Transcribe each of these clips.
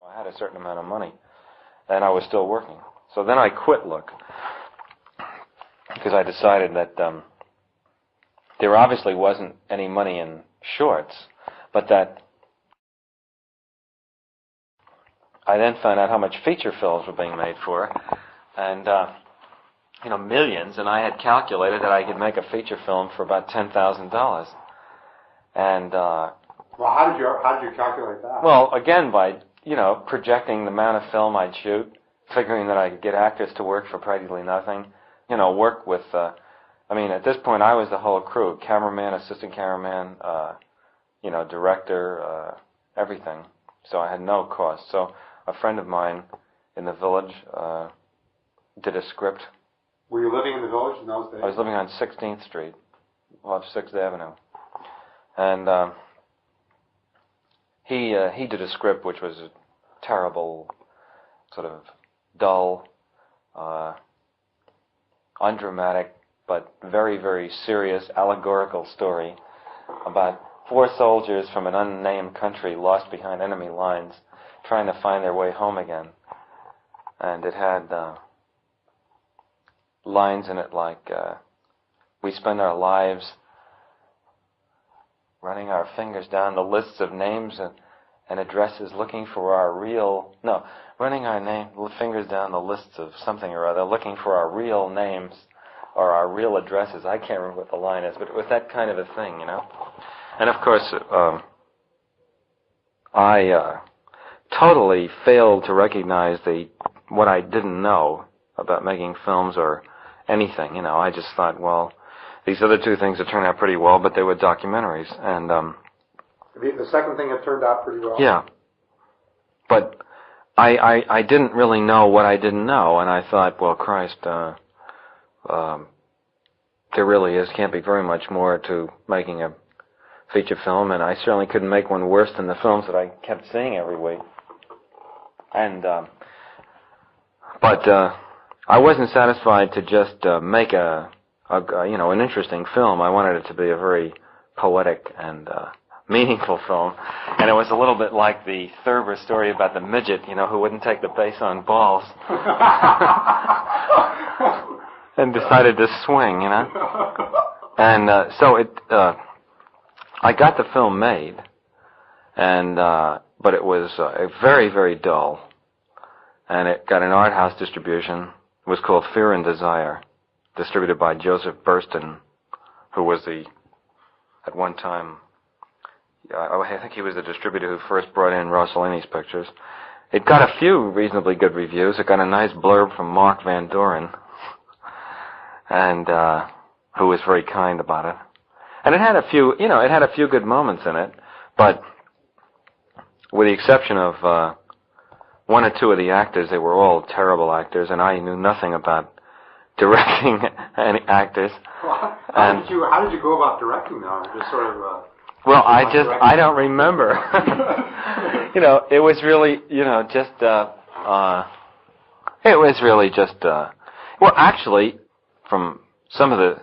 I had a certain amount of money, and I was still working. So then I quit Look, because I decided that there obviously wasn't any money in shorts, but that I then found out how much feature films were being made for, and millions, and I had calculated that I could make a feature film for about $10,000. And well, how did you calculate that? Well, again, by projecting the amount of film I'd shoot, figuring that I could get actors to work for practically nothing, work with. At this point, I was the whole crew: cameraman, assistant cameraman, director, everything. So I had no cost. So a friend of mine in the village did a script. Were you living in the village in those days? I was living on 16th Street, off 6th Avenue. And he did a script which was a terrible, sort of dull, undramatic, but very, very serious, allegorical story about 4 soldiers from an unnamed country lost behind enemy lines trying to find their way home again. And it had lines in it like, we spend our lives running our fingers down the lists of names and addresses looking for our real... No, running our fingers down the lists of something or other, looking for our real names or our real addresses. I can't remember what the line is, but it was that kind of a thing, And of course, I totally failed to recognize what I didn't know about making films or anything. I just thought, well, these other 2 things had turned out pretty well, but they were documentaries. And the second thing had turned out pretty well. Yeah, but I didn't really know what I didn't know, and I thought, well, Christ, there really can't be very much more to making a feature film, and I certainly couldn't make one worse than the films that I kept seeing every week. And but I wasn't satisfied to just make an interesting film. I wanted it to be a very poetic and meaningful film, and it was a little bit like the Thurber story about the midget, who wouldn't take the base on balls, and decided to swing, And so I got the film made, and but it was very, very dull, and it got an art house distribution. It was called Fear and Desire, distributed by Joseph Burston, who was at one time, I think he was the distributor who first brought in Rossellini's pictures. It got a few reasonably good reviews. It got a nice blurb from Mark Van Doren, and who was very kind about it. And it had a few good moments in it, but with the exception of 1 or 2 of the actors, they were all terrible actors, and I knew nothing about directing any actors. Well, how did you go about directing them? Just sort of. Well, I don't remember. It was really, well, actually, from some of the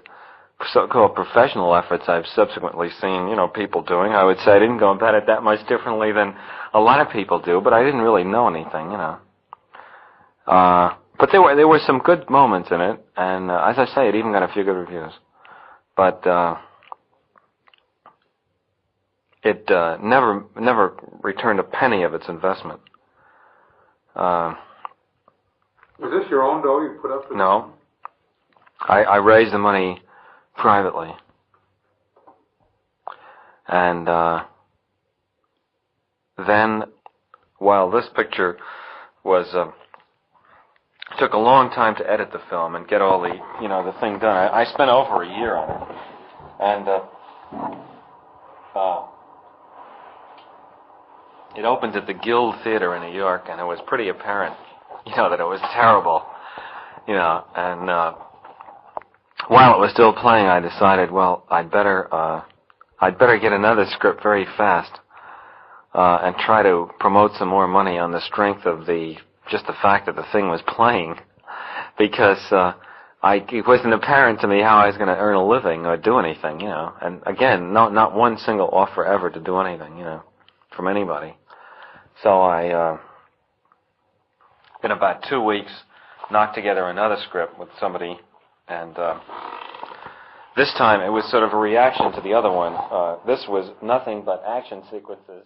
so-called professional efforts I've subsequently seen, people doing, I would say I didn't go about it that much differently than a lot of people do, but I didn't really know anything, But there were some good moments in it, and as I say, it even got a few good reviews. But it never returned a penny of its investment. Was this your own dough you put up? No. I raised the money privately. And then, while this picture was... took a long time to edit the film and get all the, the thing done. I spent over a year on it. And it opened at the Guild Theater in New York, and it was pretty apparent, that it was terrible. And while it was still playing, I decided, well, I'd better get another script very fast and try to promote some more money on the strength of just the fact that the thing was playing, because it wasn't apparent to me how I was going to earn a living or do anything, And again, not one single offer ever to do anything, from anybody. So I in about 2 weeks, knocked together another script with somebody, and this time it was sort of a reaction to the other one. This was nothing but action sequences.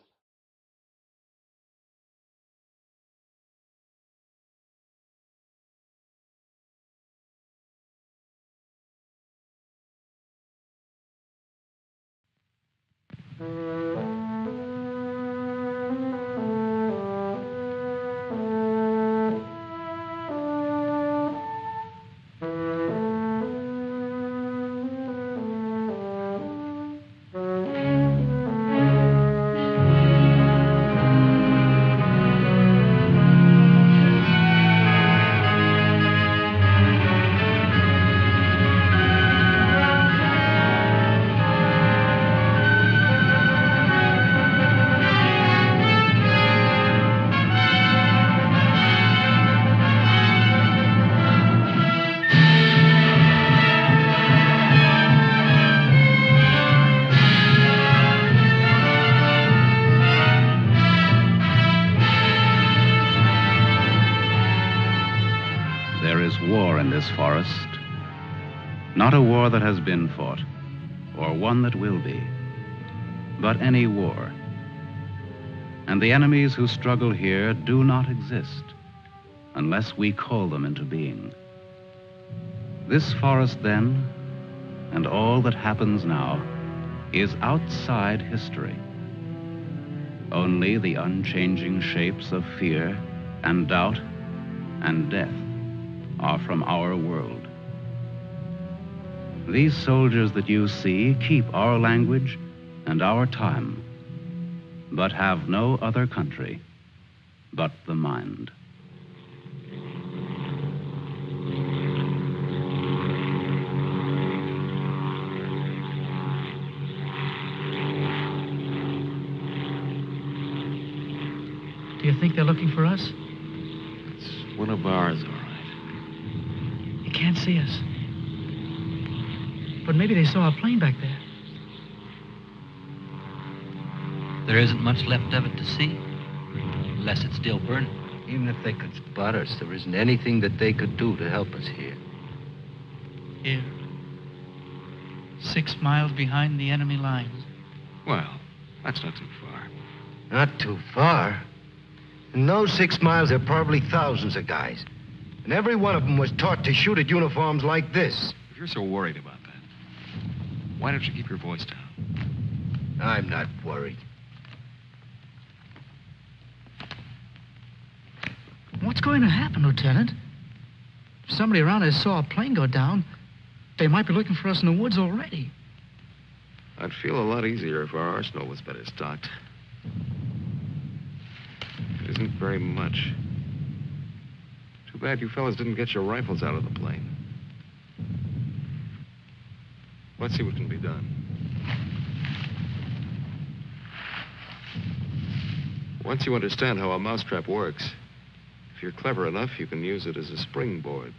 There is war in this forest, not a war that has been fought, or one that will be, but any war. And the enemies who struggle here do not exist unless we call them into being. This forest then, and all that happens now, is outside history. Only the unchanging shapes of fear and doubt and death are from our world. These soldiers that you see keep our language and our time, but have no other country but the mind. Do you think they're looking for us? It's one of ours, all right. You can't see us. But maybe they saw a plane back there. There isn't much left of it to see, unless it's still burning. Even if they could spot us, there isn't anything that they could do to help us here. Here. 6 miles behind the enemy lines. Well, that's not too far. Not too far. In those 6 miles, there are probably thousands of guys. And every one of them was taught to shoot at uniforms like this. If you're so worried about that, why don't you keep your voice down? I'm not worried. What's going to happen, Lieutenant? If somebody around us saw a plane go down, they might be looking for us in the woods already. I'd feel a lot easier if our arsenal was better stocked. It isn't very much. Too bad you fellas didn't get your rifles out of the plane. Let's see what can be done. Once you understand how a mousetrap works, if you're clever enough, you can use it as a springboard.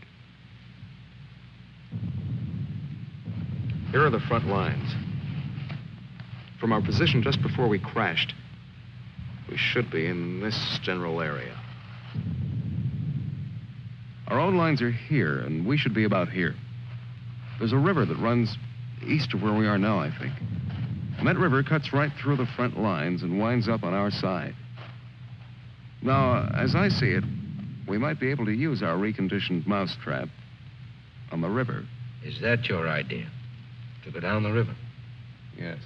Here are the front lines. From our position just before we crashed, we should be in this general area. Our own lines are here, and we should be about here. There's a river that runs east of where we are now, I think. And that river cuts right through the front lines and winds up on our side. Now, as I see it, we might be able to use our reconditioned mousetrap on the river. Is that your idea? To go down the river? Yes.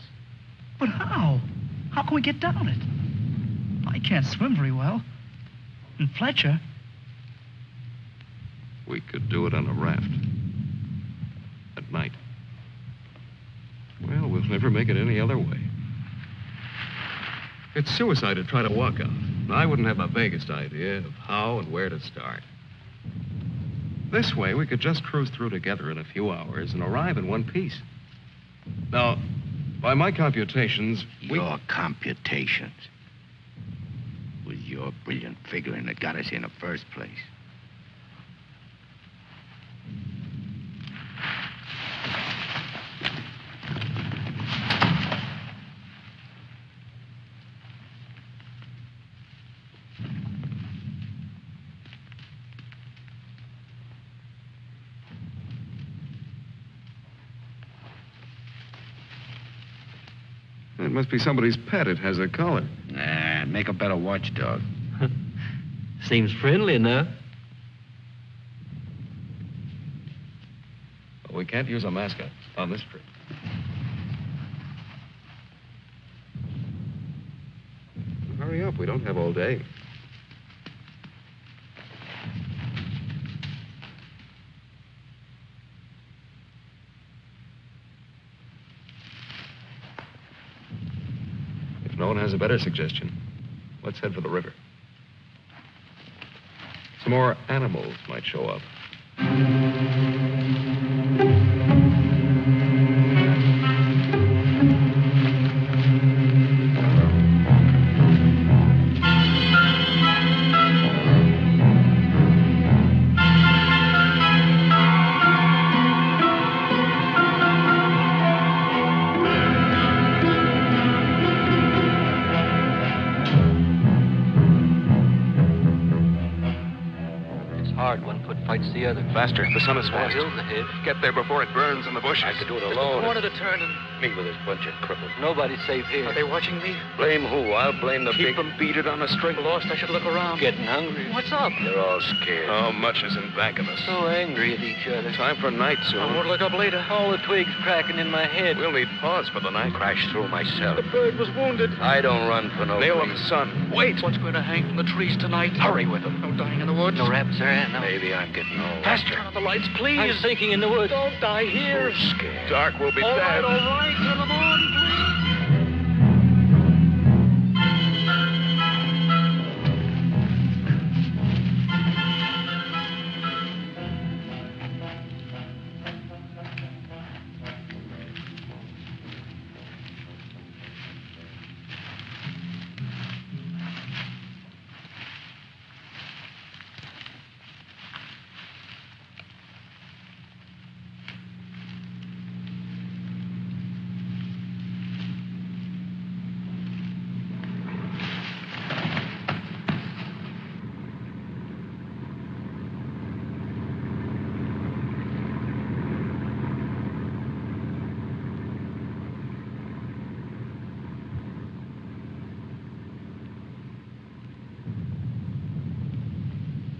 But how? How can we get down it? I can't swim very well. And Fletcher... We could do it on a raft. At night. Well, we'll never make it any other way. It's suicide to try to walk out. I wouldn't have the vaguest idea of how and where to start. This way, we could just cruise through together in a few hours and arrive in one piece. Now, by my computations, Your computations. It was your brilliant figuring that got us here in the first place. must be somebody's pet. It has a collar. Nah, make a better watchdog. Seems friendly enough. Well, we can't use a mascot on this trip. Hurry up. We don't have all day. If no one has a better suggestion, let's head for the river. Some more animals might show up. Fights the other. Faster. The sun is That fast. hill's ahead. Get there before it burns in the bushes. I could do it Just alone. a corner to turn and Me with this bunch of cripples. nobody's safe here. Are they watching me? Blame who? I'll blame the Keep big... them beat it on a string. Lost, I should look around. Getting hungry. What's up? They're all scared. How much is in back of us? So angry at each other. Time for night I soon. won't look up later. All the twigs cracking in my head. We'll need pause for the night. Crashed through myself. The bird was wounded. I don't run for no Nail of the reason. sun. Wait. What's going to hang from the trees tonight? Hurry with them. No dying in the woods. No rabbits there, no. Maybe I'm getting old. Faster. Turn on the lights, please. I'm sinking in the woods. Don't die here. Scared. Dark will be All right, dead. all right. Turn them on, please.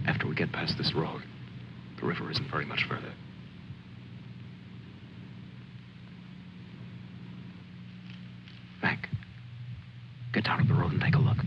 After we get past this road, the river isn't very much further. Hank, get down to the road and take a look.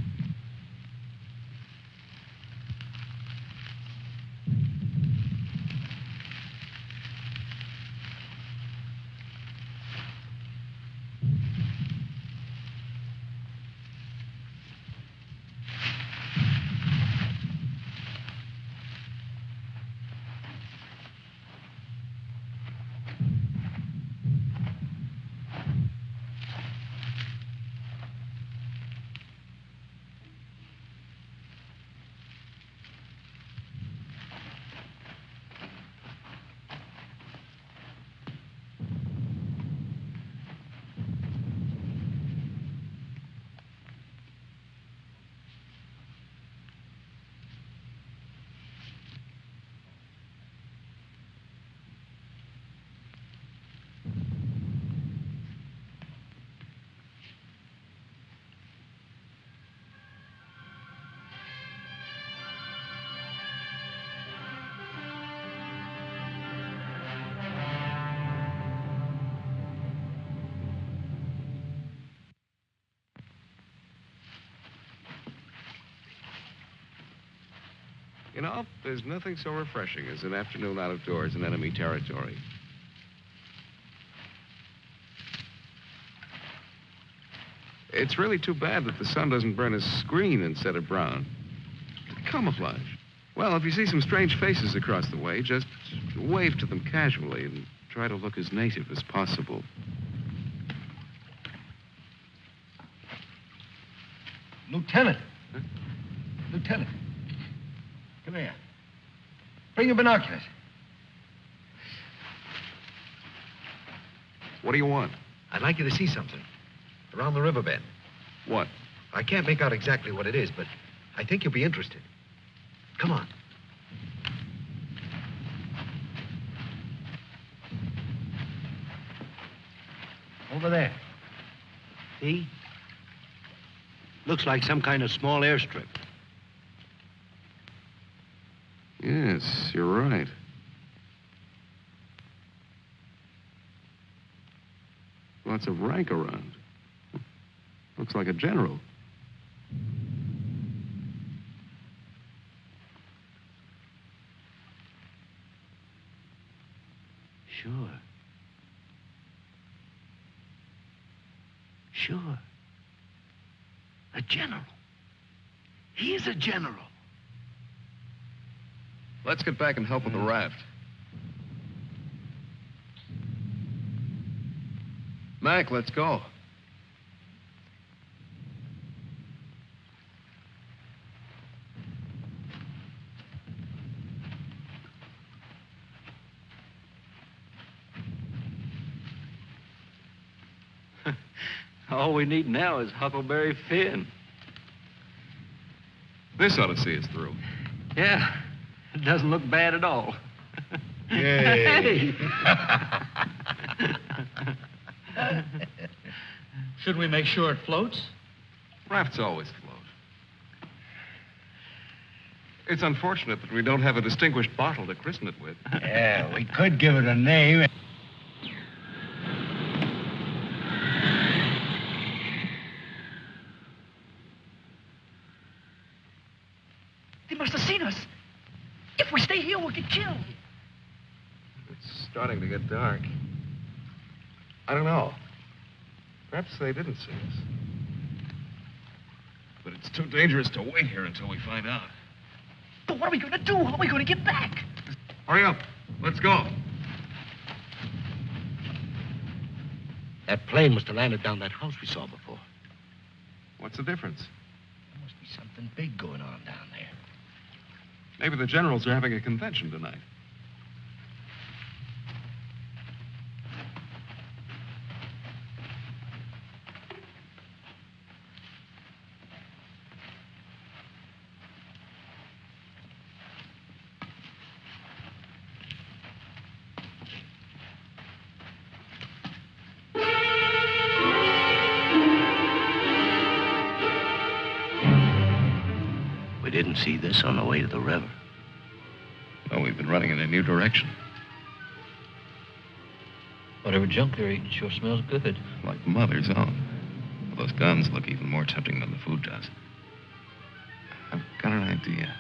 You know, there's nothing so refreshing as an afternoon out of doors in enemy territory. It's really too bad that the sun doesn't burn his screen instead of brown. Camouflage. Well, if you see some strange faces across the way, just wave to them casually and try to look as native as possible. Lieutenant. Huh? Lieutenant. Come here. Bring your binoculars. What do you want? I'd like you to see something. Around the riverbed. What? I can't make out exactly what it is, but I think you'll be interested. Come on. Over there. See? Looks like some kind of small airstrip. Yes, you're right. Lots of rank around. Looks like a general. Sure. Sure. A general. He's a general. Let's get back and help with the raft. Mac, let's go. All we need now is Huckleberry Finn. This ought to see us through. Yeah, it doesn't look bad at all. Yay. Should we make sure it floats? Rafts always float. It's unfortunate that we don't have a distinguished bottle to christen it with. Yeah, we could give it a name. They must have seen us. If we stay here, we'll get killed. It's starting to get dark. I don't know. Perhaps they didn't see us. But it's too dangerous to wait here until we find out. But what are we going to do? How are we going to get back? Hurry up. Let's go. That plane must have landed down that house we saw before. What's the difference? There must be something big going on down there. Maybe the generals are having a convention tonight. We didn't see this on the way to the river. Oh, we've been running in a new direction. Whatever junk they're eating sure smells good. Like Mother's own. Those guns look even more tempting than the food does. I've got an idea.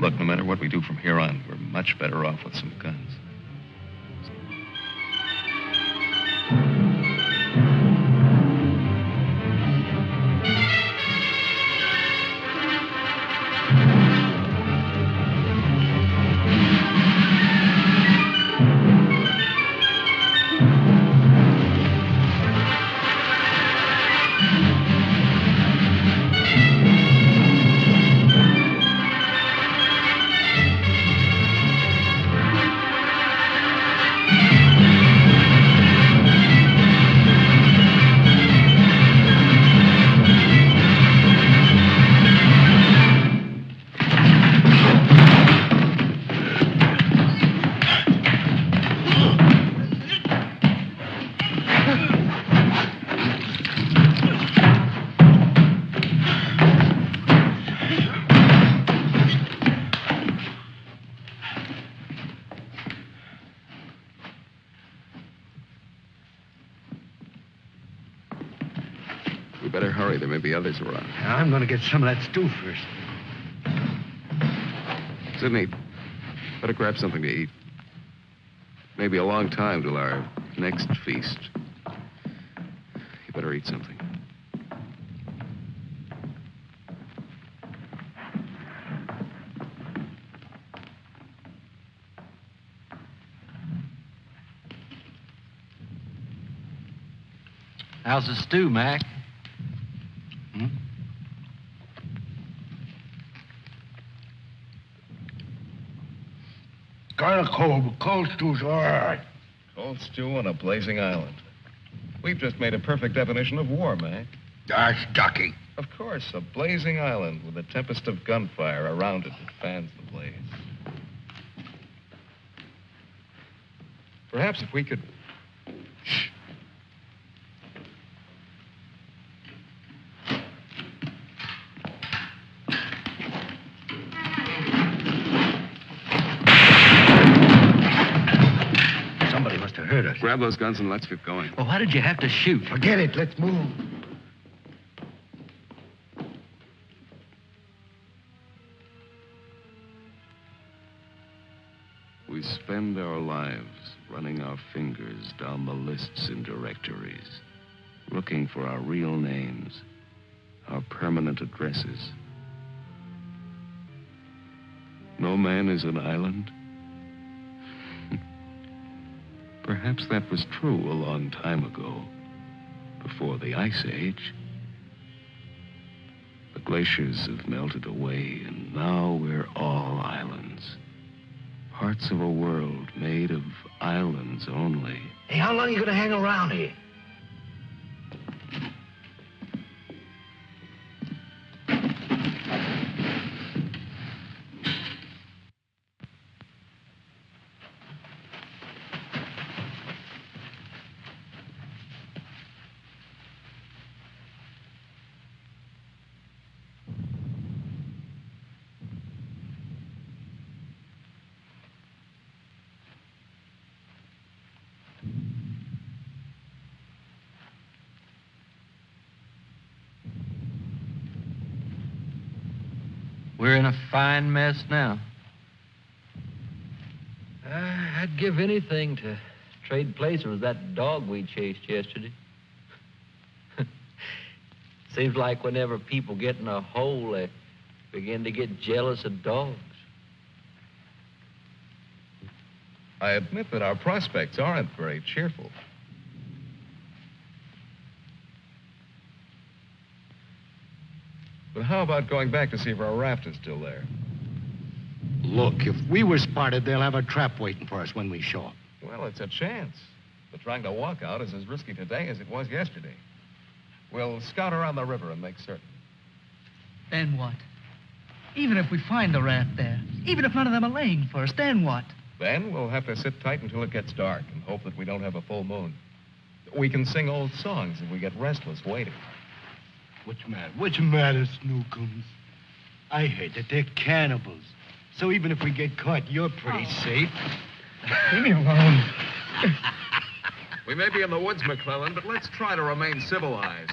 Look, no matter what we do from here on, we're much better off with some guns. We better hurry. There may be others around. I'm going to get some of that stew first. Sidney, better grab something to eat. Maybe a long time till our next feast. You better eat something. How's the stew, Mac? Kind of cold, but cold stew's all right. Cold stew on a blazing island. We've just made a perfect definition of war, Mac. That's ducky. Of course, a blazing island with a tempest of gunfire around it that fans the blaze. Perhaps if we could... Shh. hurt us. Grab those guns and let's get going. Well, why did you have to shoot? Forget it. Let's move. We spend our lives running our fingers down the lists and directories, looking for our real names, our permanent addresses. No man is an island. Perhaps that was true a long time ago, before the Ice Age. The glaciers have melted away, and now we're all islands. Parts of a world made of islands only. Hey, how long are you going to hang around here? We're in a fine mess now. I'd give anything to trade places with that dog we chased yesterday. Seems like whenever people get in a hole, they begin to get jealous of dogs. I admit that our prospects aren't very cheerful. But how about going back to see if our raft is still there? Look, if we were spotted, they'll have a trap waiting for us when we show up. Well, it's a chance. But trying to walk out is as risky today as it was yesterday. We'll scout around the river and make certain. Then what? Even if we find the raft there, even if none of them are laying for us, then what? Then we'll have to sit tight until it gets dark and hope that we don't have a full moon. We can sing old songs if we get restless waiting. What's the matter, Snookums? I heard that they're cannibals. So even if we get caught, you're pretty safe. Leave me alone. We may be in the woods, McClellan, but let's try to remain civilized.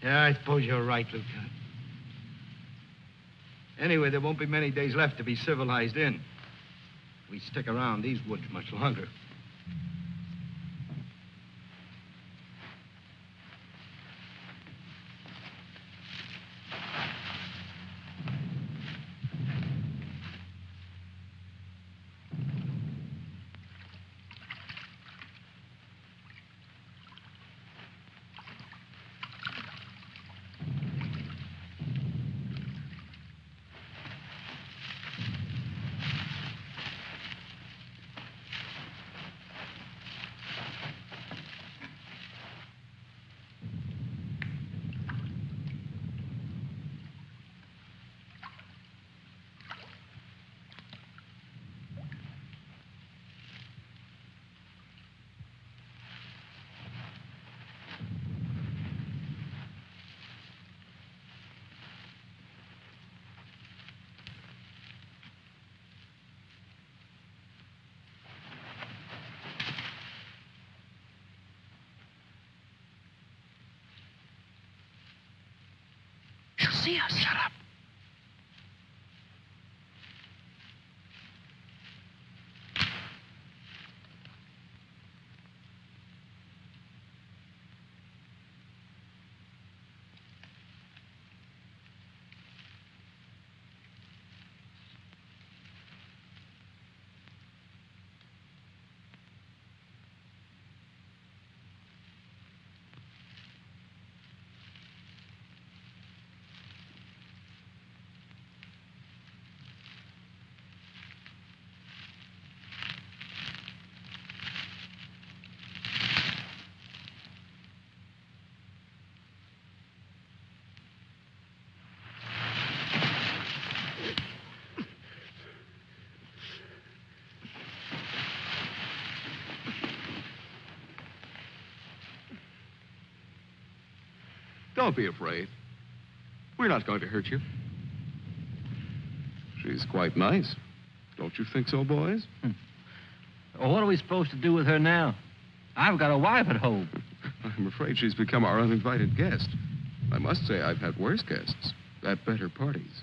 Yeah, I suppose you're right, Lieutenant. Anyway, there won't be many days left to be civilized in. We stick around these woods much longer. She'll see us. Shut up. Don't be afraid. We're not going to hurt you. She's quite nice. Don't you think so, boys? Well, what are we supposed to do with her now? I've got a wife at home. I'm afraid she's become our uninvited guest. I must say I've had worse guests at better parties.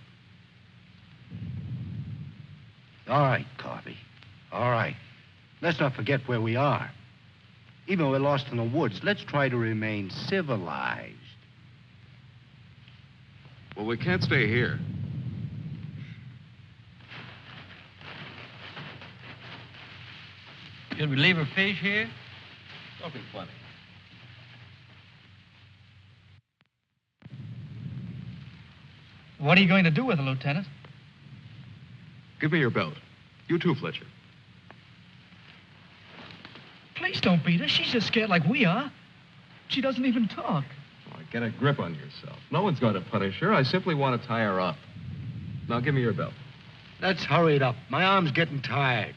All right, Coffee. All right. Let's not forget where we are. Even though we're lost in the woods, let's try to remain civilized. Well, we can't stay here. Should we leave her fish here? Don't be funny. What are you going to do with her, Lieutenant? Give me your belt. You too, Fletcher. Please don't beat her. She's just scared like we are. She doesn't even talk. Oh, get a grip on yourself. No one's going to punish her. I simply want to tie her up. Now, give me your belt. Let's hurry it up. My arm's getting tired.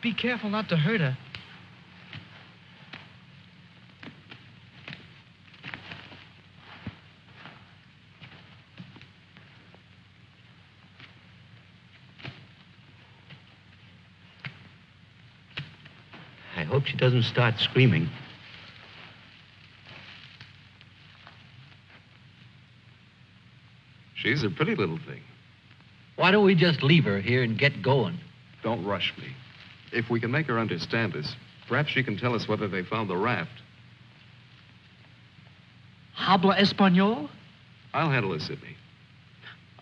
Be careful not to hurt her. I hope she doesn't start screaming. She's a pretty little thing. Why don't we just leave her here and get going? Don't rush me. If we can make her understand us, perhaps she can tell us whether they found the raft. Habla Espanol? I'll handle it, Sidney.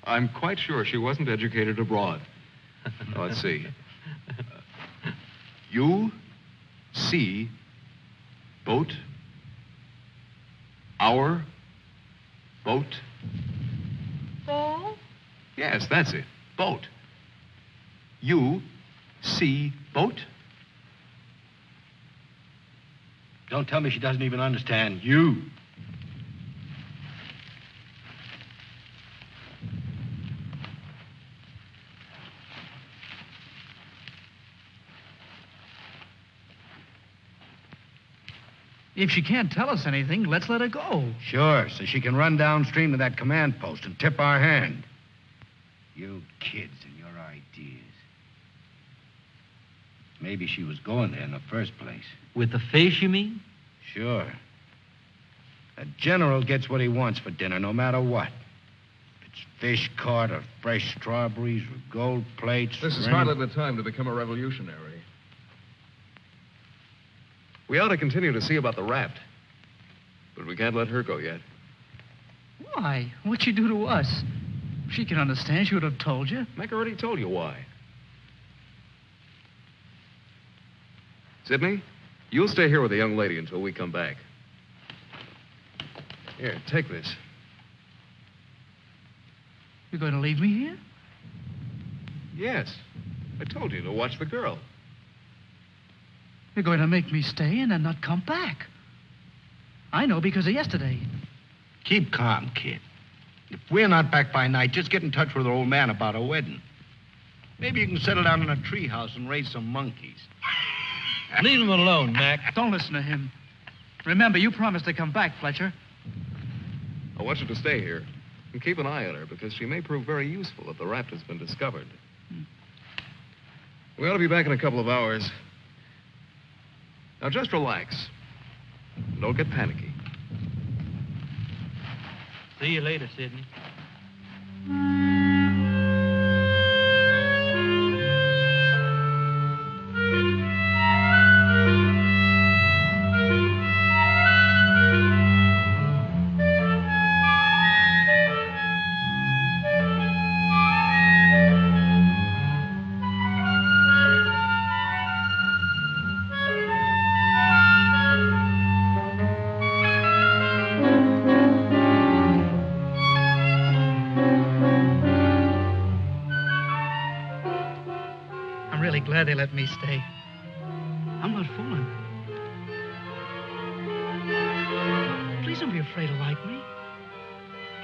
I'm quite sure she wasn't educated abroad. Now, let's see. You see boat, our boat. Ball? Yes, that's it. Boat. You see boat? Don't tell me she doesn't even understand you. If she can't tell us anything, let's let her go. Sure, so she can run downstream to that command post and tip our hand. You kids and your ideas. Maybe she was going there in the first place. With the fish, you mean? Sure. A general gets what he wants for dinner, no matter what. If it's fish caught or fresh strawberries or gold plates. This is or hardly the time to become a revolutionary. We ought to continue to see about the raft. But we can't let her go yet. Why? What'd she do to us? She can understand. She would have told you. Mac already told you why. Sidney, you'll stay here with the young lady until we come back. Here, take this. You're going to leave me here? Yes. I told you to watch the girl. You're going to make me stay and then not come back. I know because of yesterday. Keep calm, kid. If we're not back by night, just get in touch with our old man about a wedding. Maybe you can settle down in a treehouse and raise some monkeys. Leave him alone, Mac. Don't listen to him. Remember, you promised to come back, Fletcher. I want you to stay here and keep an eye on her because she may prove very useful if the raft has been discovered. We ought to be back in a couple of hours. Now, just relax. Don't get panicky. See you later, Sidney. Glad they let me stay. I'm not fooling. Please don't be afraid to like me.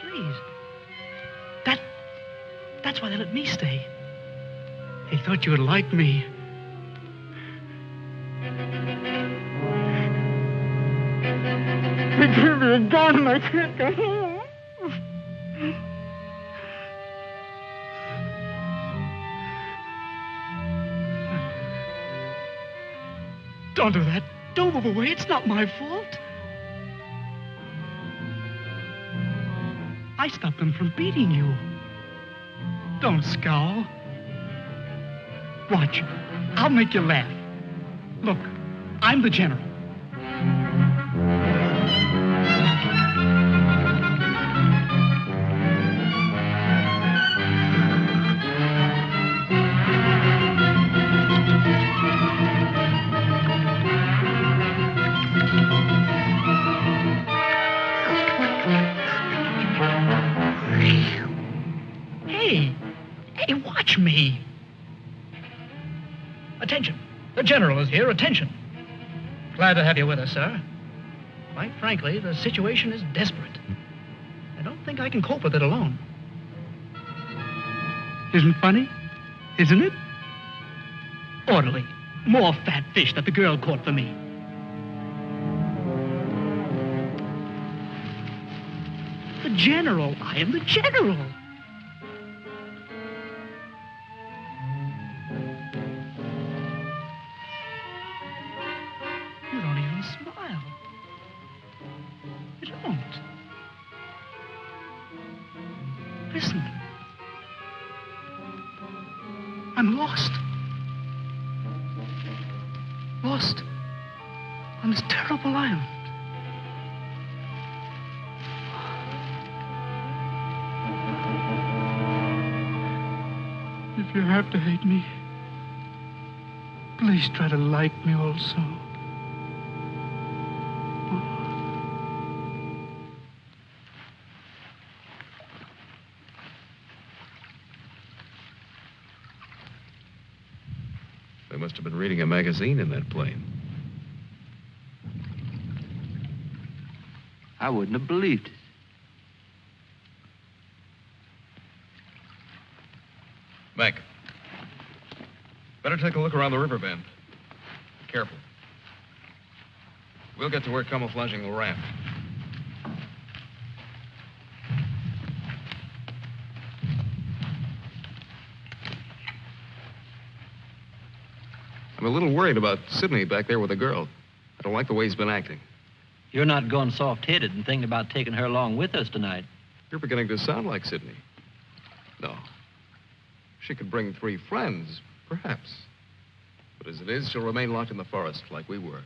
Please. That's why they let me stay. They thought you would like me. They give me a gun and I can't go home. Don't do that. Don't move away. It's not my fault. I stopped them from beating you. Don't scowl. Watch. I'll make you laugh. Look, I'm the general. Hey, watch me. Attention. The general is here. Attention. Glad to have you with us, sir. Quite frankly, the situation is desperate. I don't think I can cope with it alone. Isn't funny? Isn't it? Orderly. More fat fish that the girl caught for me. The general. I am the general. You don't even smile. You don't. Listen. I'm lost. Lost on this terrible island. If you have to hate me, please try to like me also. They must have been reading a magazine in that plane. I wouldn't have believed it. Mac, better take a look around the river bend. Careful. We'll get to work camouflaging the raft. I'm a little worried about Sidney back there with the girl. I don't like the way he's been acting. You're not going soft-headed and thinking about taking her along with us tonight. You're beginning to sound like Sidney. No. She could bring 3 friends, perhaps. But as it is, she'll remain locked in the forest like we were.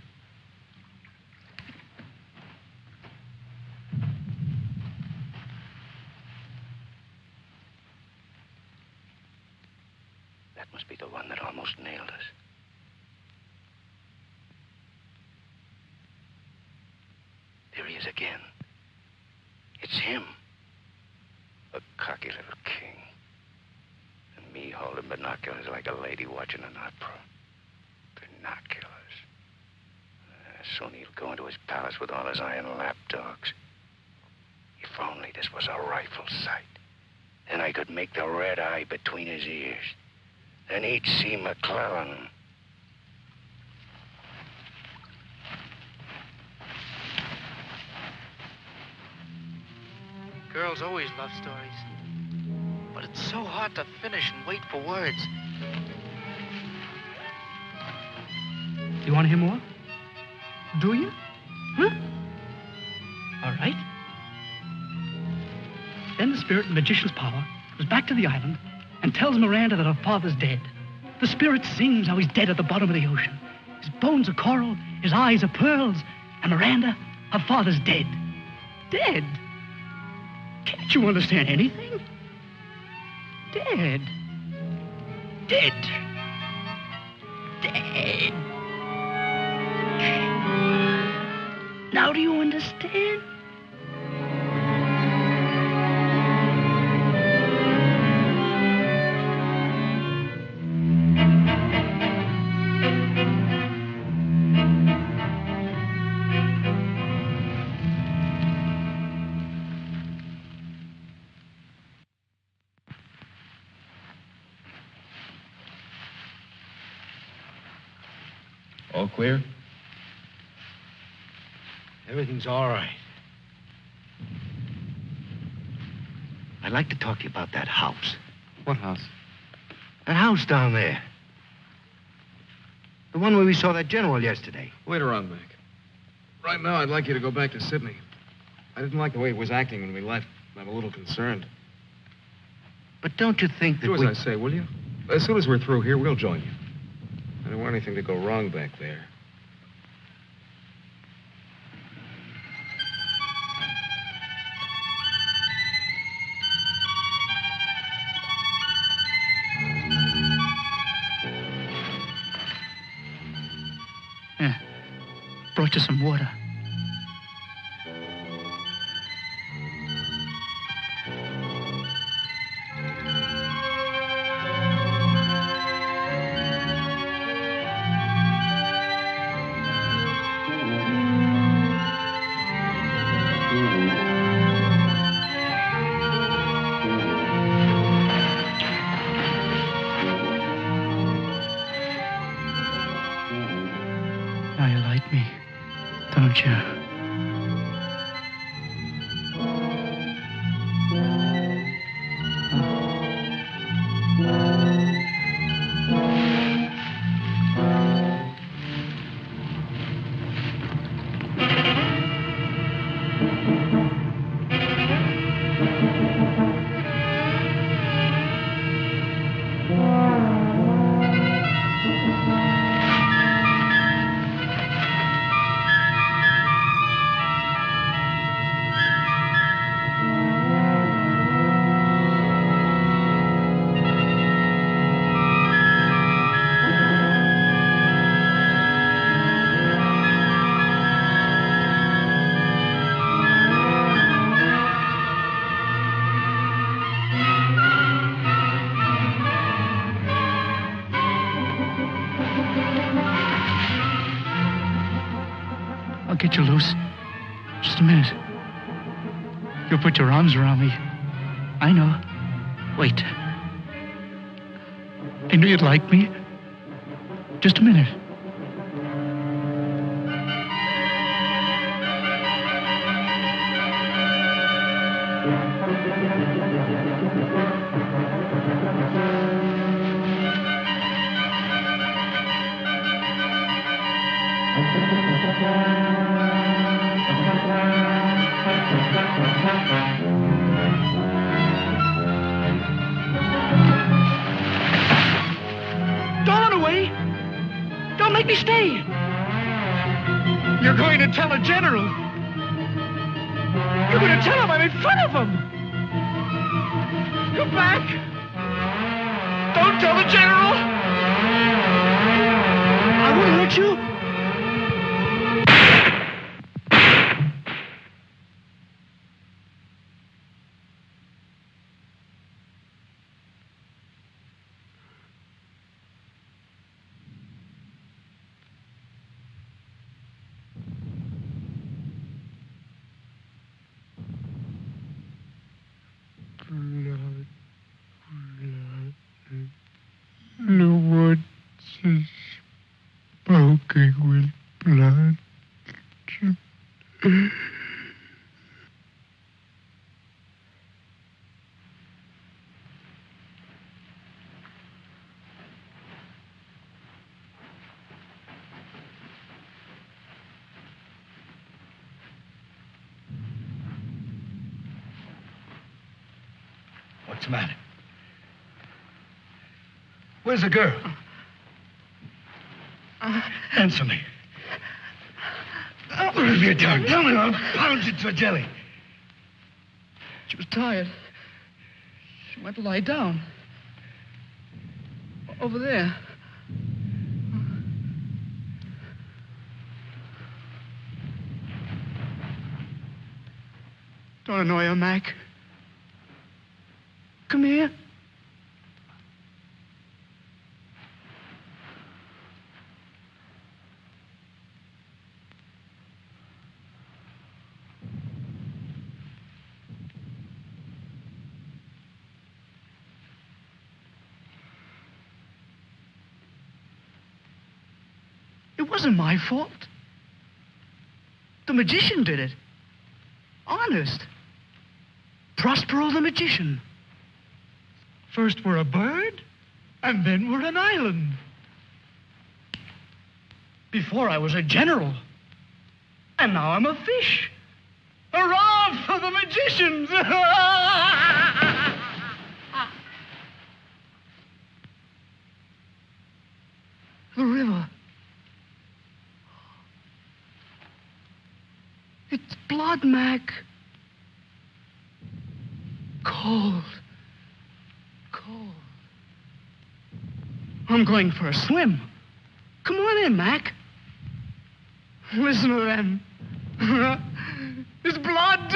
That must be the one that almost nailed us. There he is again. It's him. A cocky little king. And me holding binoculars like a lady watching an opera. Binoculars. Soon he'll go into his palace with all his iron lapdogs. If only this was a rifle sight. Then I could make the red eye between his ears. Then he'd see McClellan. Girls always love stories. But it's so hard to finish and wait for words. You want to hear more? Do you? Huh? All right. Then the spirit in the magician's power goes back to the island and tells Miranda that her father's dead. The spirit sings how he's dead at the bottom of the ocean. His bones are coral, his eyes are pearls, and Miranda, her father's dead. Dead? Can't you understand anything? Dead. Dead. Dead. Now do you understand? All clear? Everything's all right. I'd like to talk to you about that house. What house? That house down there. The one where we saw that general yesterday. Later on, Mac. Right now, I'd like you to go back to Sydney. I didn't like the way he was acting when we left. I'm a little concerned. But don't you think that Do as I say, will you? As soon as we're through here, we'll join you. I don't want anything to go wrong back there. Yeah. Brought you some water. Now you like me, don't you? I'll get you loose. Just a minute. You'll put your arms around me. I know. Wait. I knew you'd like me. Just a minute. Don't run away. Don't make me stay. You're going to tell the general. You're going to tell him I'm in front of him. Come back. Don't tell the general. I won't hurt you. The woods is smoking with blood. What's the matter? Where's the girl? Answer me. What have you done? Tell me, I'll pound you to a jelly. She was tired. She went to lie down. Over there. Don't annoy her, Mac. Come here. It wasn't my fault. The magician did it. Honest. Prospero the magician. First we're a bird, and then we're an island. Before I was a general. And now I'm a fish. Hurrah for the magicians! The river. It's blood, Mac. Cold. Cold. I'm going for a swim. Come on in, Mac. Listen to them. It's blood.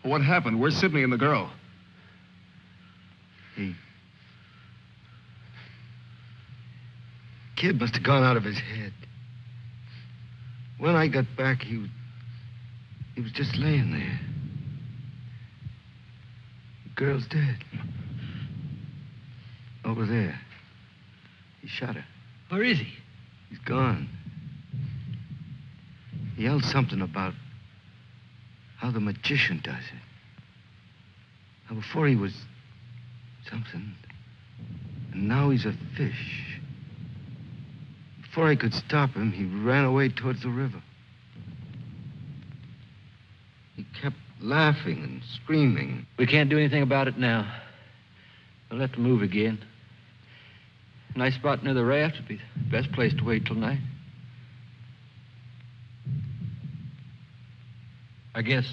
What happened? Where's Sidney and the girl? Kid must have gone out of his head. When I got back, he was just laying there. The girl's dead. Over there. He shot her. Where is he? He's gone. He yelled something about how the magician does it. How before he was something, and now he's a fish. Before I could stop him, he ran away towards the river. He kept laughing and screaming. We can't do anything about it now. We'll have to move again. A nice spot near the raft would be the best place to wait till night. I guess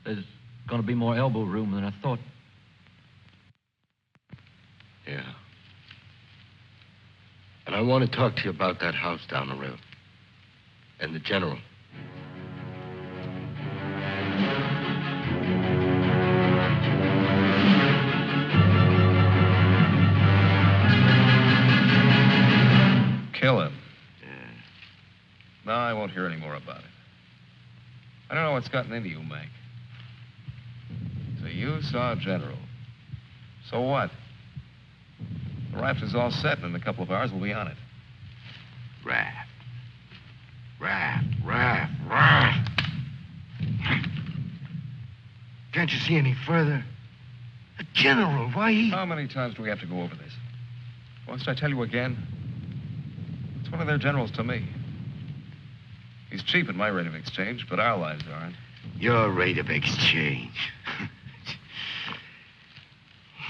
there's going to be more elbow room than I thought. Yeah. And I want to talk to you about that house down the river. And the general. Kill him. Yeah. No, I won't hear any more about it. I don't know what's gotten into you, Mac. So you saw a general. So what? The raft is all set, and in a couple of hours we'll be on it. Raft. Raft. Can't you see any further? A general, why he... How many times do we have to go over this? Must I tell you again? It's one of their generals to me. He's cheap at my rate of exchange, but our lives aren't. Your rate of exchange.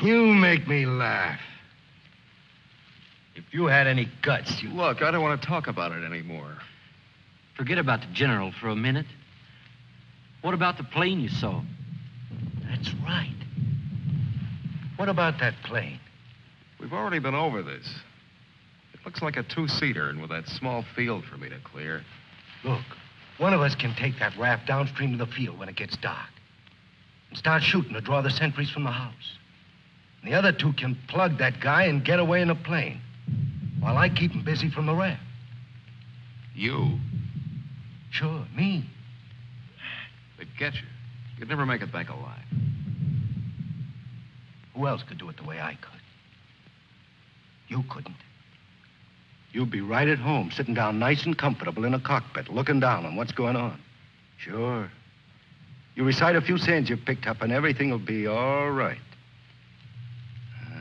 You make me laugh. If you had any guts, you... Look, I don't want to talk about it anymore. Forget about the general for a minute. What about the plane you saw? That's right. What about that plane? We've already been over this. It looks like a two-seater, and with that small field for me to clear. Look, one of us can take that raft downstream to the field when it gets dark and start shooting to draw the sentries from the house. And the other two can plug that guy and get away in a plane while I keep him busy from the raft. You? Sure, me. They'd get you. You'd never make it back alive. Who else could do it the way I could? You couldn't. You'd be right at home, sitting down nice and comfortable in a cockpit, looking down on what's going on. Sure. You recite a few sayings you've picked up, and everything will be all right.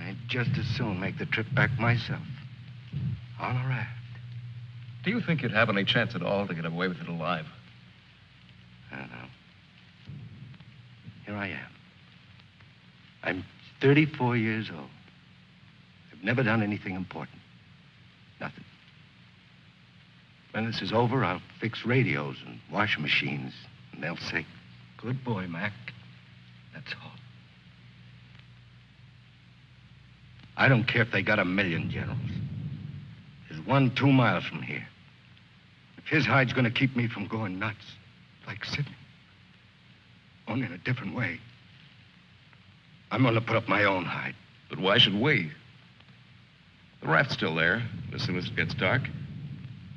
I'd just as soon make the trip back myself. On a raft. Do you think you'd have any chance at all to get away with it alive? I don't know. Here I am. I'm 34 years old. I've never done anything important. Nothing. When this is over, I'll fix radios and washing machines, and they'll say, "Good boy, Mac." That's all. I don't care if they got 1,000,000 generals. There's one 2 miles from here. If his hide's gonna keep me from going nuts, like Sidney, only in a different way, I'm gonna put up my own hide. But why should we? The raft's still there. As soon as it gets dark,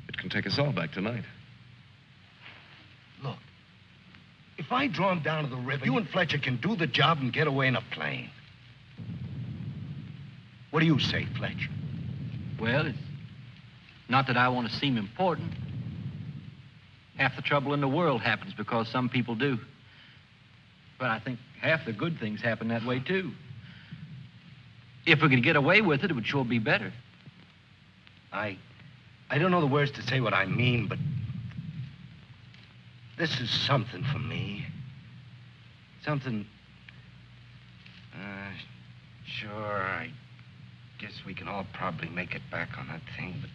it can take us all back tonight. Look, if I draw him down to the river, you and Fletcher can do the job and get away in a plane. What do you say, Fletch? Well, it's not that I want to seem important. Half the trouble in the world happens because some people do. But I think half the good things happen that way, too. If we could get away with it, it would sure be better. I don't know the words to say what I mean, but this is something for me. Something... Sure, I guess we can all probably make it back on that thing, but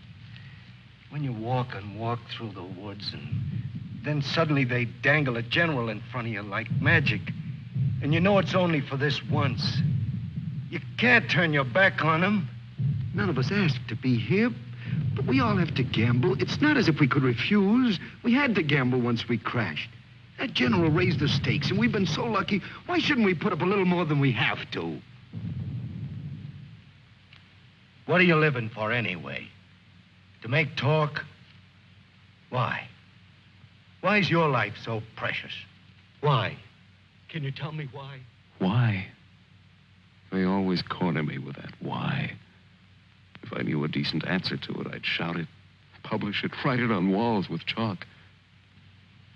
when you walk and walk through the woods and then suddenly they dangle a general in front of you like magic, and you know it's only for this once, you can't turn your back on him. None of us asked to be here, but we all have to gamble. It's not as if we could refuse. We had to gamble once we crashed. That general raised the stakes, and we've been so lucky. Why shouldn't we put up a little more than we have to? What are you living for anyway? To make talk? Why? Why is your life so precious? Why? Can you tell me why? Why? They always corner me with that why. If I knew a decent answer to it, I'd shout it, publish it, write it on walls with chalk.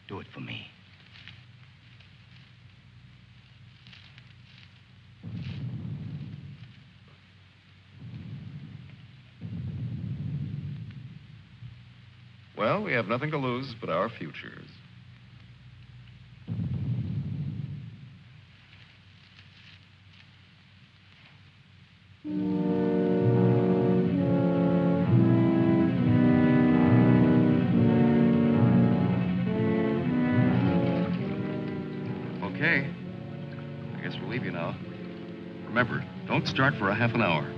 Do it for me. Well, we have nothing to lose but our futures. Okay. I guess we'll leave you now. Remember, don't start for a half an hour.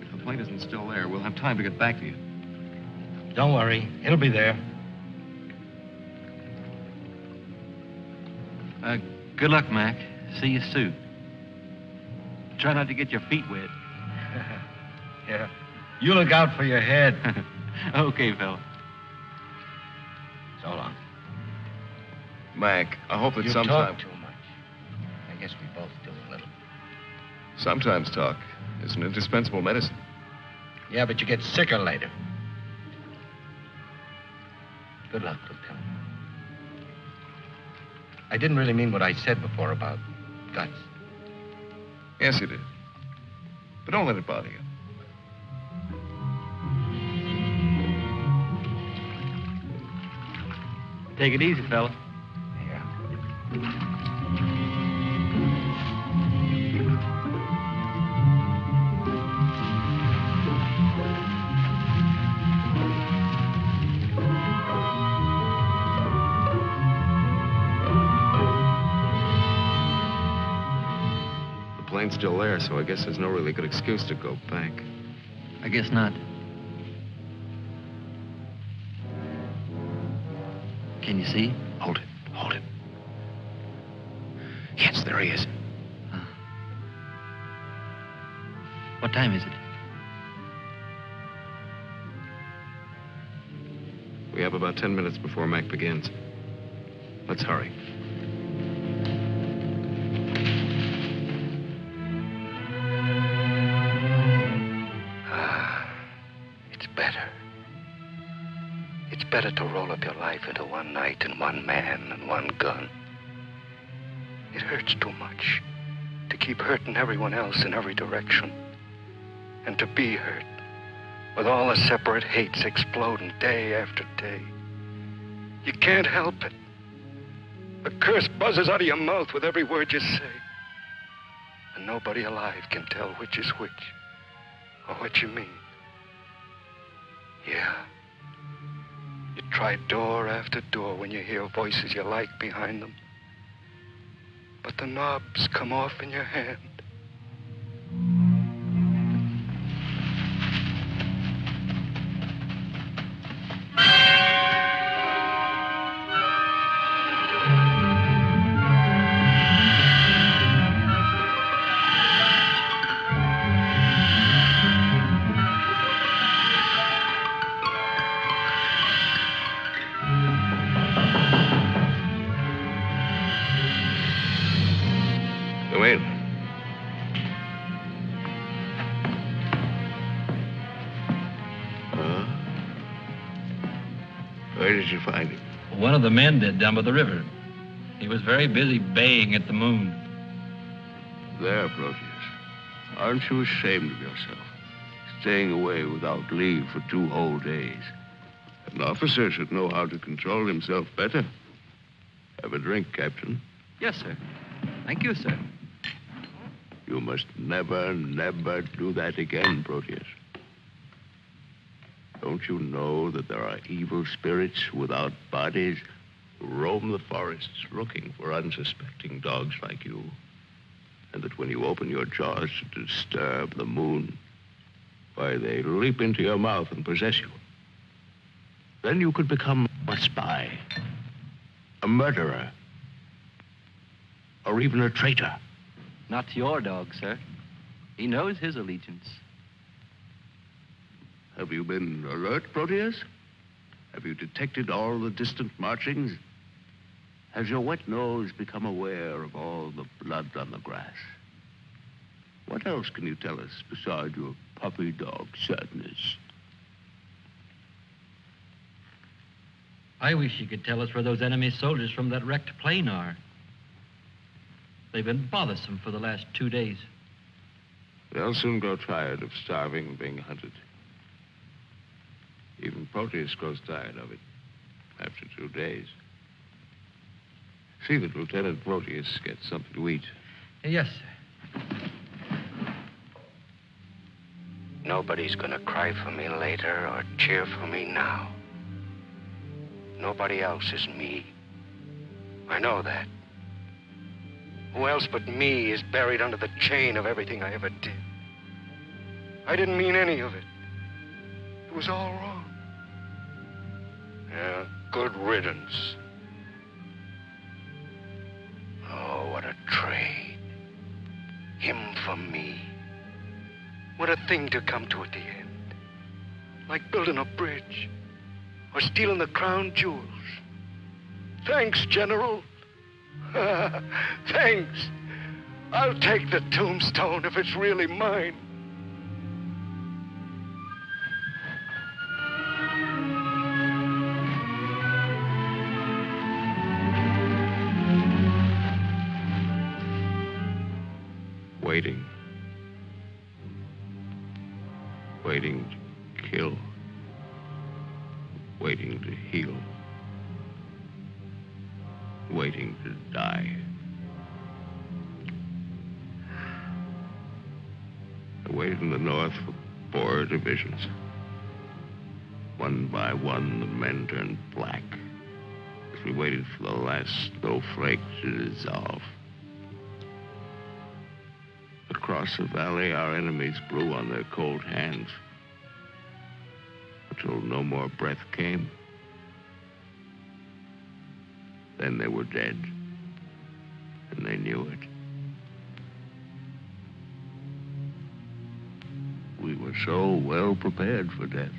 If the plane isn't still there, we'll have time to get back to you. Don't worry. It'll be there. Good luck, Mac. See you soon. Try not to get your feet wet. Yeah. You look out for your head. Okay, fella. So long. Mac, I hope that You sometime... talk too much. I guess we both do a little. Sometimes talk is an indispensable medicine. Yeah, but you get sicker later. Good luck, Lieutenant. I didn't really mean what I said before about guts. Yes, you did. But don't let it bother you. Take it easy, fella. The plane's still there, so I guess there's no really good excuse to go back. I guess not. Can you see? Hold it. Hold it. Yes, there he is. What time is it? We have about 10 minutes before Mac begins. Let's hurry. It's better. It's better to roll up your life into one night and one man and one gun. It hurts too much to keep hurting everyone else in every direction. And to be hurt with all the separate hates exploding day after day. You can't help it. A curse buzzes out of your mouth with every word you say. And nobody alive can tell which is which or what you mean. Yeah. You try door after door when you hear voices you like behind them. But the knobs come off in your hand. did you find him? One of the men did down by the river. He was very busy baying at the moon. There, Proteus. Aren't you ashamed of yourself? Staying away without leave for 2 whole days. An officer should know how to control himself better. Have a drink, Captain. Yes, sir. Thank you, sir. You must never, never do that again, Proteus. Don't you know that there are evil spirits without bodies who roam the forests looking for unsuspecting dogs like you? And that when you open your jaws to disturb the moon, why, they leap into your mouth and possess you. Then you could become a spy, a murderer, or even a traitor. Not to your dog, sir. He knows his allegiance. Have you been alert, Proteus? Have you detected all the distant marchings? Has your wet nose become aware of all the blood on the grass? What else can you tell us besides your puppy dog sadness? I wish you could tell us where those enemy soldiers from that wrecked plane are. They've been bothersome for the last 2 days. They'll soon grow tired of starving and being hunted. Even Proteus grows tired of it after 2 days. See that Lieutenant Proteus gets something to eat. Yes, sir. Nobody's gonna cry for me later or cheer for me now. Nobody else is me. I know that. Who else but me is buried under the chain of everything I ever did? I didn't mean any of it. It was all wrong. Yeah, good riddance. Oh, what a trade. Him for me. What a thing to come to at the end. Like building a bridge or stealing the crown jewels. Thanks, General. Thanks. I'll take the tombstone if it's really mine. Waiting. Waiting to kill. Waiting to heal. Waiting to die. I waited in the north for 4 divisions. One by one, the men turned black as we waited for the last snowflake to dissolve. Across the valley, our enemies blew on their cold hands until no more breath came. Then they were dead, and they knew it. We were so well prepared for death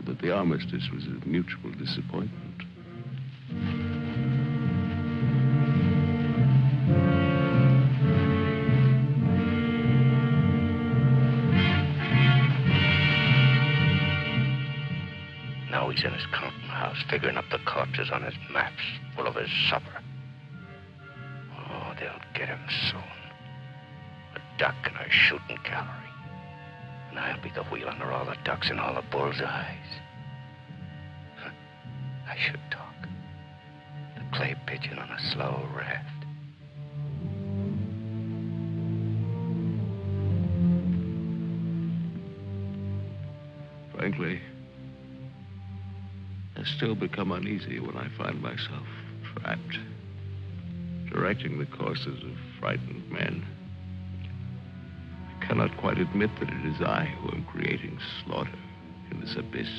that the armistice was a mutual disappointment. Now he's in his counting house, figuring up the corpses on his maps, full of his supper. Oh, they'll get him soon. A duck in a shooting gallery. And I'll be the wheel under all the ducks and all the bull's eyes. I should talk. The clay pigeon on a slow raft. Frankly, I still become uneasy when I find myself trapped, directing the courses of frightened men. I cannot quite admit that it is I who am creating slaughter in this abyss.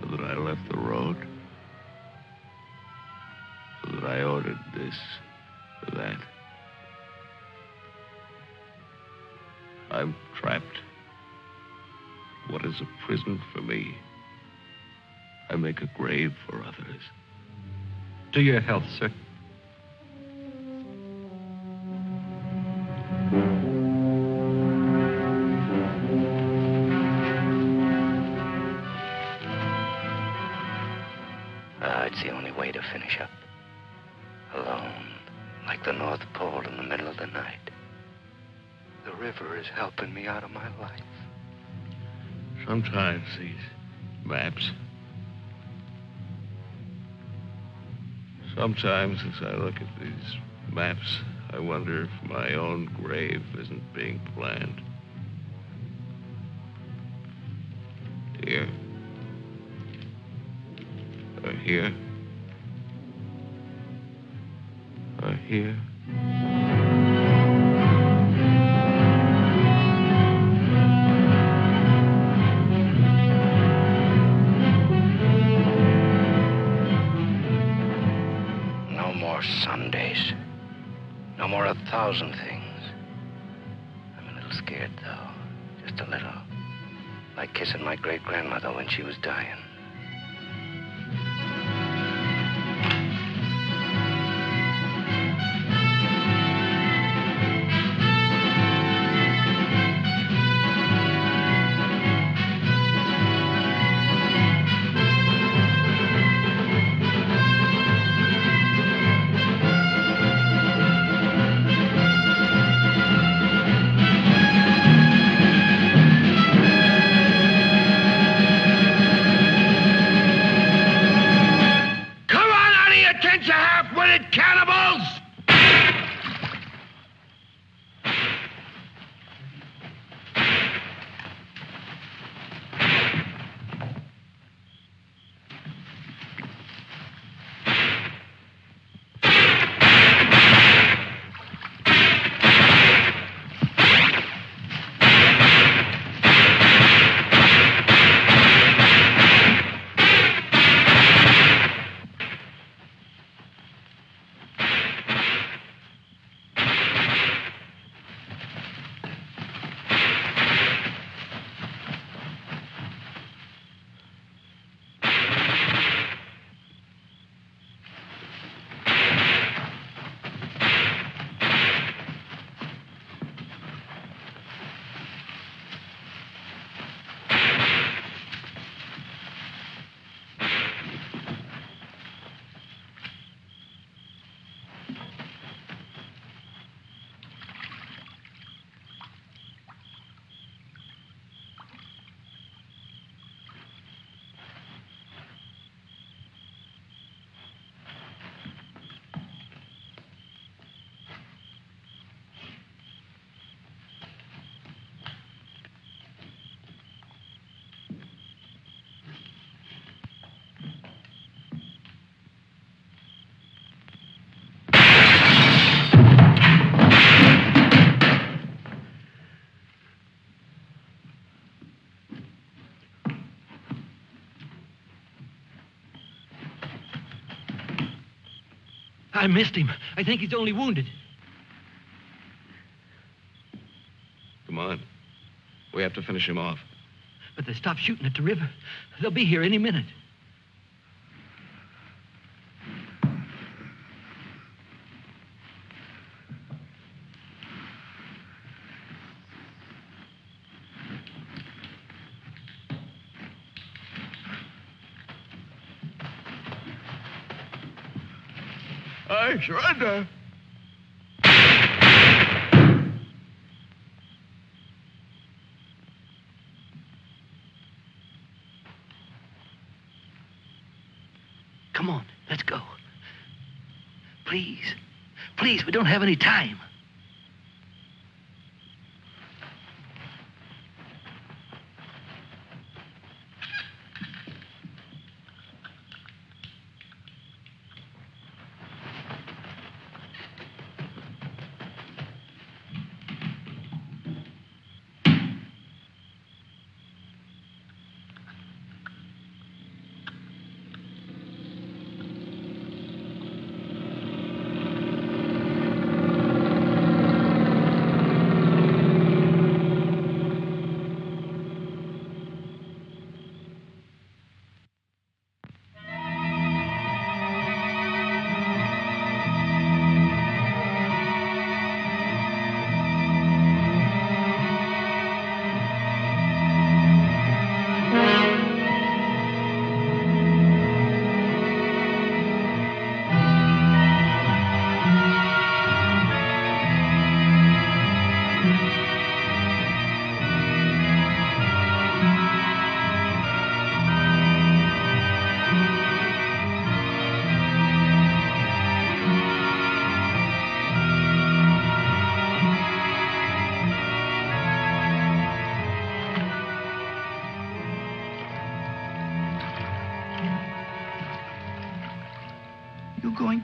So that I left the road. So that I ordered this or that. I'm trapped. What is a prison for me? I make a grave for others. To your health, sir. like the North Pole in the middle of the night. The river is helping me out of my life. Sometimes these maps. Sometimes as I look at these maps, I wonder if my own grave isn't being planned. Here. Or here. Or here. No more Sundays. No more 1,000 things. I'm a little scared, though. Just a little. Like kissing my great-grandmother when she was dying. I missed him. I think he's only wounded. Come on. We have to finish him off. But they stopped shooting at the river. They'll be here any minute. I surrender. Come on, let's go. Please. Please, we don't have any time.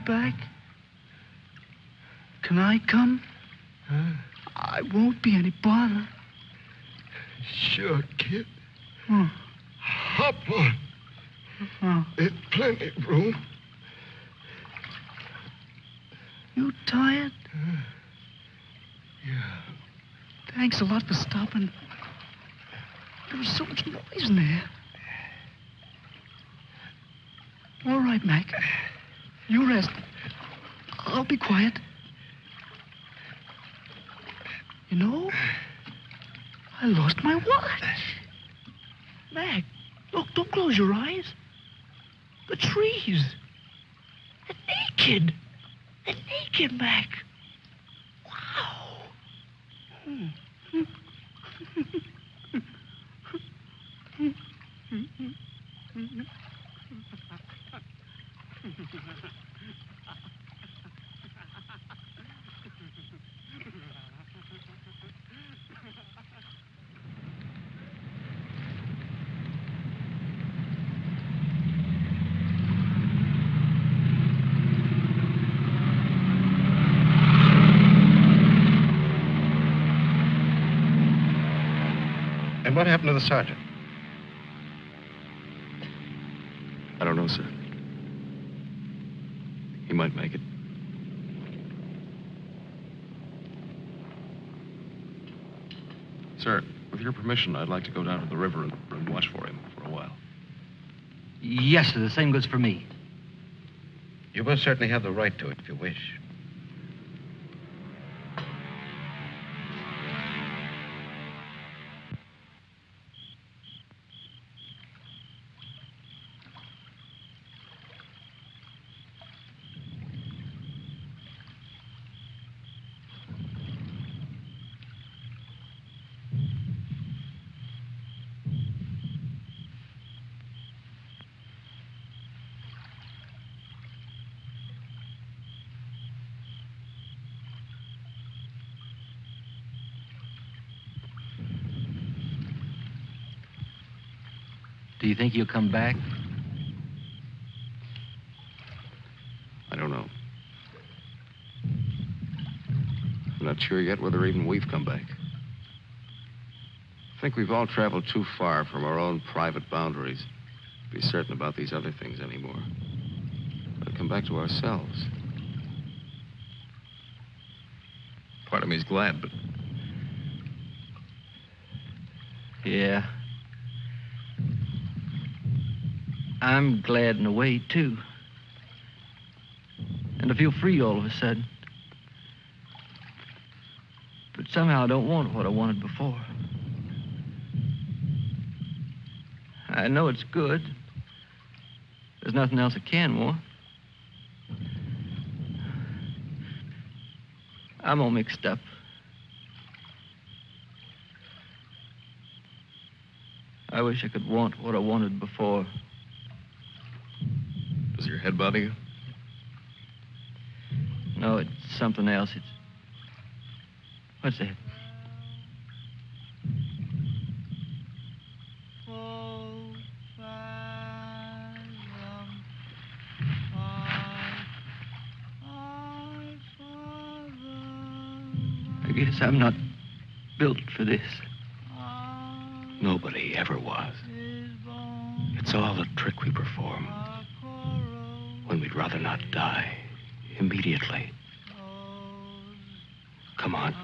back? Can I come? Huh? I won't be any bother. Sure, kid. Oh. Hop on. Oh. There's plenty of room. You tired? Yeah. Thanks a lot for stopping. There was so much noise in there. All right, Mac. You rest. I'll be quiet. You know, I lost my watch. Mac, look, don't close your eyes. The trees. They're naked. They're naked, Mac. Wow. And what happened to the sergeant? I don't know, sir. He might make it. Sir, with your permission, I'd like to go down to the river and watch for him for a while. Yes, sir. The same goes for me. You most certainly have the right to it if you wish. Do you think he'll come back? I don't know. I'm not sure yet whether even we've come back. I think we've all traveled too far from our own private boundaries to be certain about these other things anymore. But come back to ourselves. Part of me's glad, but... Yeah. I'm glad in a way, too. And I feel free all of a sudden. But somehow I don't want what I wanted before. I know it's good. There's nothing else I can want. I'm all mixed up. I wish I could want what I wanted before. Does your head bother you? No, it's something else. It's... What's that? I guess I'm not built for this. Nobody ever was. It's all a trick we perform when we'd rather not die immediately. Come on.